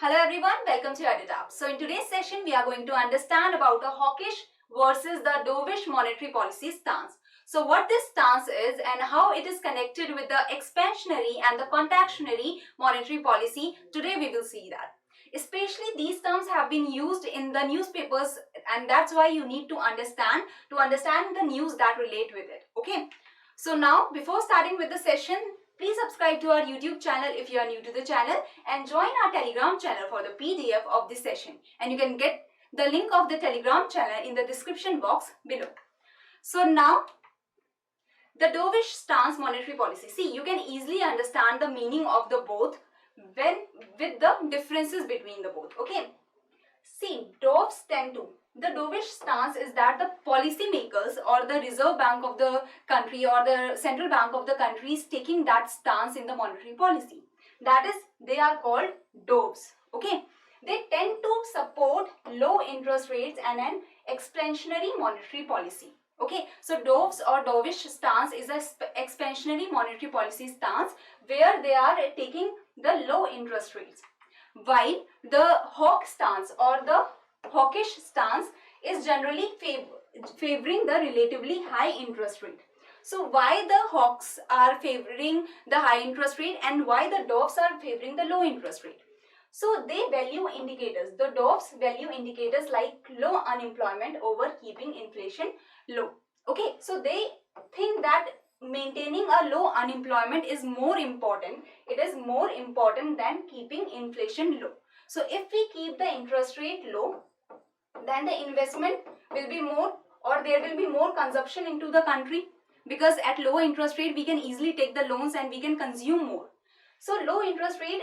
Hello everyone, welcome to EditUp. So in today's session, we are going to understand about a hawkish versus the dovish monetary policy stance. So what this stance is and how it is connected with the expansionary and the contractionary monetary policy, today we will see that. Especially these terms have been used in the newspapers, and that's why you need to understand the news that relate with it. Okay. So now, before starting with the session, please subscribe to our YouTube channel if you are new to the channel and join our Telegram channel for the PDF of this session. And you can get the link of the Telegram channel in the description box below. So now, the dovish stance monetary policy. See, you can easily understand the meaning of the both when with the differences between the both. Okay. See, doves tend to. The dovish stance is that the policy makers or the Reserve Bank of the country or the Central Bank of the country is taking that stance in the monetary policy. That is, they are called doves. Okay. They tend to support low interest rates and an expansionary monetary policy. Okay. So, doves or dovish stance is a expansionary monetary policy stance where they are taking the low interest rates, while the hawk stance or the hawkish stance is generally favoring the relatively high interest rate. So why the hawks are favoring the high interest rate and why the doves are favoring the low interest rate? So they value indicators. The doves value indicators like low unemployment over keeping inflation low. Okay, so they think that maintaining a low unemployment is more important. It is more important than keeping inflation low. So if we keep the interest rate low, then the investment will be more, or there will be more consumption into the country, because at low interest rate we can easily take the loans and we can consume more. So low interest rate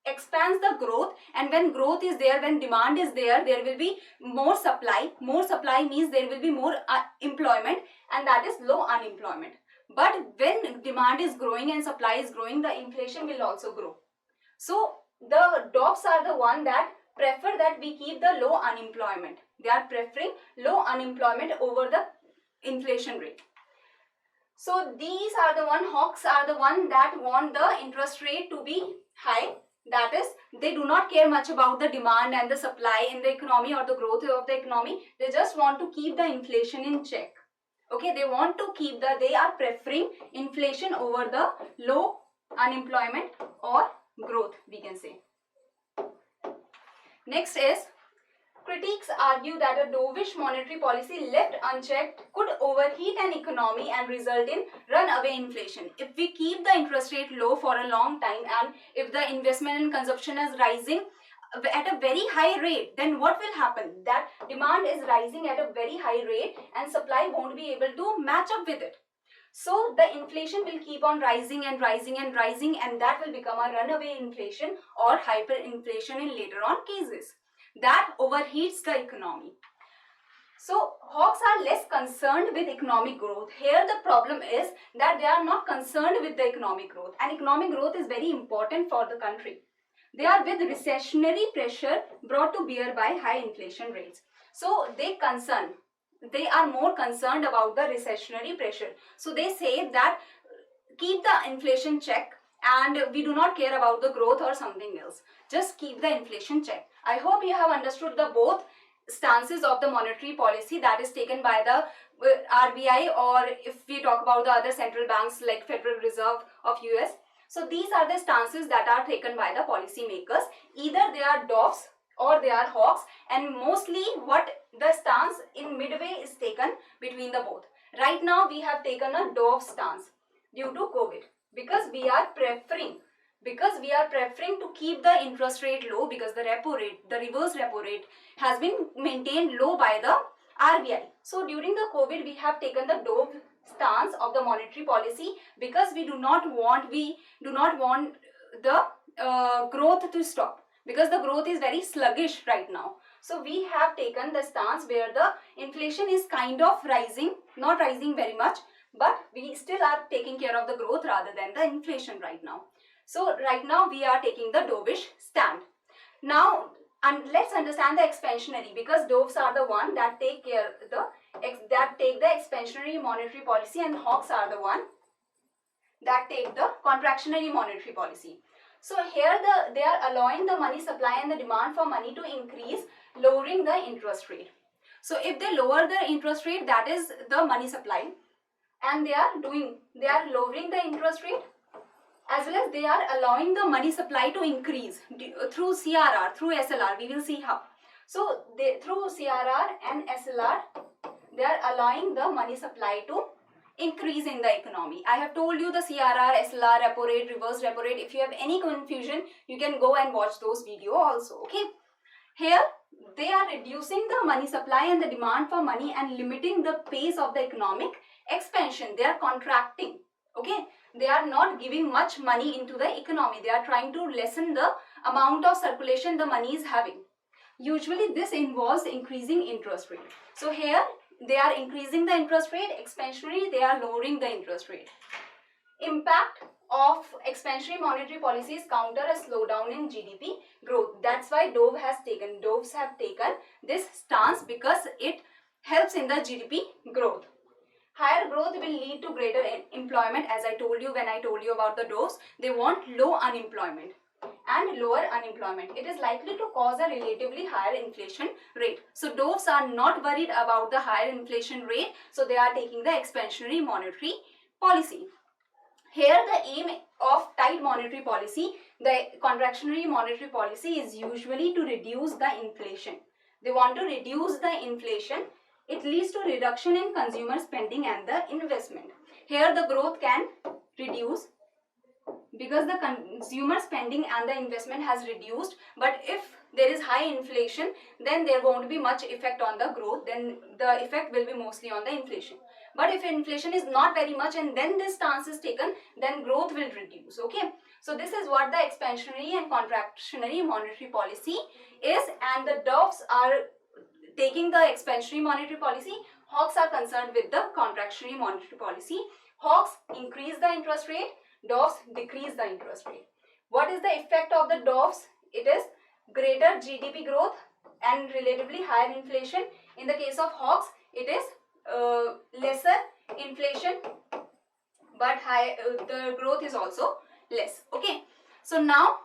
expands the growth, and when growth is there, when demand is there, there will be more supply. More supply means there will be more employment, and that is low unemployment. But when demand is growing and supply is growing, the inflation will also grow. So the doves are the one that prefer that we keep the low unemployment. They are preferring low unemployment over the inflation rate. So these are the one, hawks are the one that want the interest rate to be high. That is, they do not care much about the demand and the supply in the economy or the growth of the economy. They just want to keep the inflation in check. Okay, they want to keep they are preferring inflation over the low unemployment or growth, we can say. Next is, critics argue that a dovish monetary policy left unchecked could overheat an economy and result in runaway inflation. If we keep the interest rate low for a long time and if the investment and consumption is rising at a very high rate, then what will happen? That demand is rising at a very high rate and supply won't be able to match up with it. So the inflation will keep on rising and rising and rising, and that will become a runaway inflation or hyperinflation in later on cases. That overheats the economy. So hawks are less concerned with economic growth. Here the problem is that they are not concerned with the economic growth, and economic growth is very important for the country. They are with recessionary pressure brought to bear by high inflation rates. So they are more concerned about the recessionary pressure. So they say that keep the inflation check and we do not care about the growth or something else. Just keep the inflation check. I hope you have understood the both stances of the monetary policy that is taken by the RBI, or if we talk about the other central banks like Federal Reserve of US. So these are the stances that are taken by the policy makers. Either they are doves or they are hawks, and mostly what the stance in midway is taken between the both. Right now we have taken a dove stance due to COVID, because we are preferring to keep the interest rate low, because the repo rate, the reverse repo rate has been maintained low by the RBI. So during the COVID we have taken the dove stance of the monetary policy, because we do not want the growth to stop, because the growth is very sluggish right now. So we have taken the stance where the inflation is kind of rising, not rising very much, but we still are taking care of the growth rather than the inflation right now. So right now we are taking the dovish stand. Now let's understand the expansionary, because doves are the one that take the expansionary monetary policy, and hawks are the one that take the contractionary monetary policy. So here they are allowing the money supply and the demand for money to increase, lowering the interest rate. So if they lower the interest rate, that is the money supply, and they are lowering the interest rate, as well as they are allowing the money supply to increase through CRR, through SLR. We will see how. So through CRR and SLR, they are allowing the money supply to increase in the economy. I have told you the CRR, SLR, repo rate, reverse repo rate. If you have any confusion, you can go and watch those videos also. Okay. Here they are reducing the money supply and the demand for money and limiting the pace of the economic expansion. They are contracting. Okay. They are not giving much money into the economy. They are trying to lessen the amount of circulation the money is having. Usually this involves increasing interest rate. So here they are increasing the interest rate. Expansionary, they are lowering the interest rate. Impact of expansionary monetary policies counter a slowdown in GDP growth. That's why Doves have taken this stance, because it helps in the GDP growth. Higher growth will lead to greater employment. As I told you when I told you about the Doves, they want low unemployment and lower unemployment. It is likely to cause a relatively higher inflation rate. So Doves are not worried about the higher inflation rate, so they are taking the expansionary monetary policy. Here the aim of tight monetary policy, the contractionary monetary policy, is usually to reduce the inflation. They want to reduce the inflation. It leads to reduction in consumer spending and the investment. Here the growth can reduce because the consumer spending and the investment has reduced. But if there is high inflation, then there won't be much effect on the growth. Then the effect will be mostly on the inflation. But if inflation is not very much and then this stance is taken, then growth will reduce. Okay. So this is what the expansionary and contractionary monetary policy is, and the Doves are taking the expansionary monetary policy. Hawks are concerned with the contractionary monetary policy. Hawks increase the interest rate, Doves decrease the interest rate. What is the effect of the Doves? It is greater GDP growth and relatively higher inflation. In the case of Hawks, it is lesser inflation, but the growth is also less. Okay. So now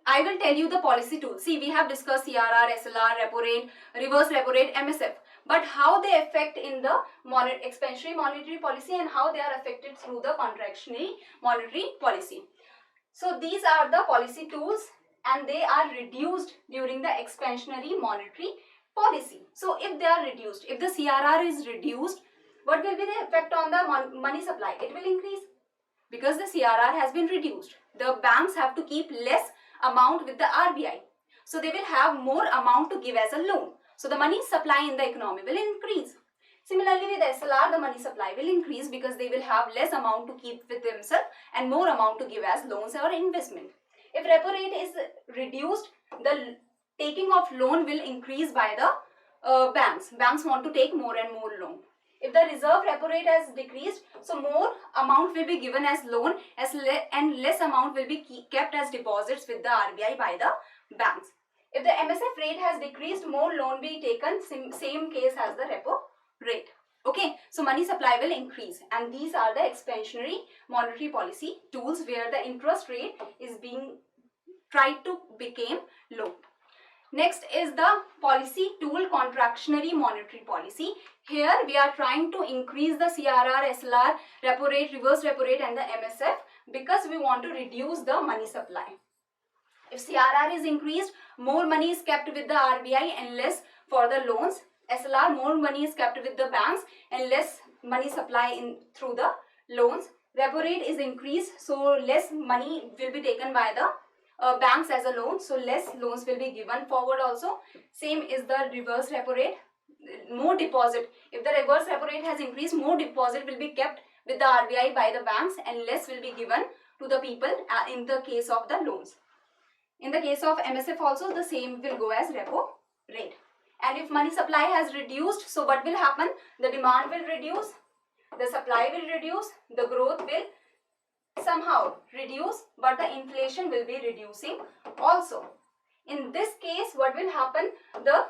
I will tell you the policy tools. See, we have discussed CRR, SLR, repo rate, reverse repo rate, MSF. But how they affect in the expansionary monetary policy and how they are affected through the contractionary monetary policy. So these are the policy tools, and they are reduced during the expansionary monetary policy. So if they are reduced, if the CRR is reduced, what will be the effect on the money supply? It will increase because the CRR has been reduced. The banks have to keep less amount with the RBI. So they will have more amount to give as a loan. So the money supply in the economy will increase. Similarly with SLR, the money supply will increase because they will have less amount to keep with themselves and more amount to give as loans or investment. If repo rate is reduced, the taking of loan will increase by the banks. Banks want to take more and more loan. If the reserve repo rate has decreased, so more amount will be given as loan and less amount will be kept as deposits with the RBI by the banks. If the MSF rate has decreased, more loan will be taken, same case as the repo rate. Okay, so money supply will increase, and these are the expansionary monetary policy tools where the interest rate is being tried to become low. Next is the policy tool contractionary monetary policy. Here we are trying to increase the CRR, SLR, repo rate, reverse repo rate and the MSF because we want to reduce the money supply. If CRR is increased, more money is kept with the RBI and less for the loans. SLR, more money is kept with the banks and less money supply in through the loans. Repo rate is increased, so less money will be taken by the banks as a loan, so less loans will be given forward also. Same is the reverse repo rate. More deposit. If the reverse repo rate has increased, more deposit will be kept with the RBI by the banks and less will be given to the people in the case of the loans. In the case of MSF also, the same will go as repo rate. And if money supply has reduced, so what will happen? The demand will reduce, the supply will reduce, the growth will somehow reduce, but the inflation will be reducing also. In this case, what will happen? The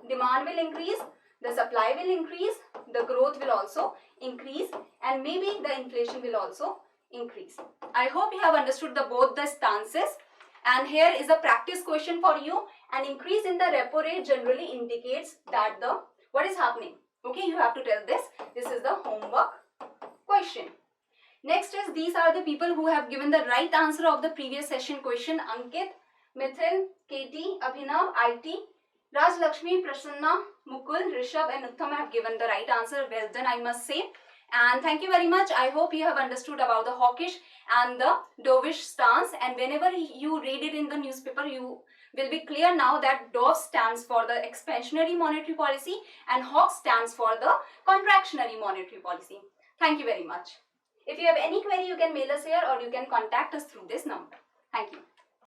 demand will increase, the supply will increase, the growth will also increase, and maybe the inflation will also increase. I hope you have understood both the stances. And here is a practice question for you. An increase in the repo rate generally indicates that what is happening. Okay, you have to tell this. This is the homework question. Next is, these are the people who have given the right answer of the previous session question. Ankit, Mithil, Katie, Abhinav, IT, Raj, Lakshmi, Prasanna, Mukul, Rishabh and Uttam have given the right answer. Well done, I must say. And thank you very much. I hope you have understood about the hawkish and the dovish stance. And whenever you read it in the newspaper, you will be clear now that dove stands for the expansionary monetary policy and hawk stands for the contractionary monetary policy. Thank you very much. If you have any query, you can mail us here or you can contact us through this number. Thank you.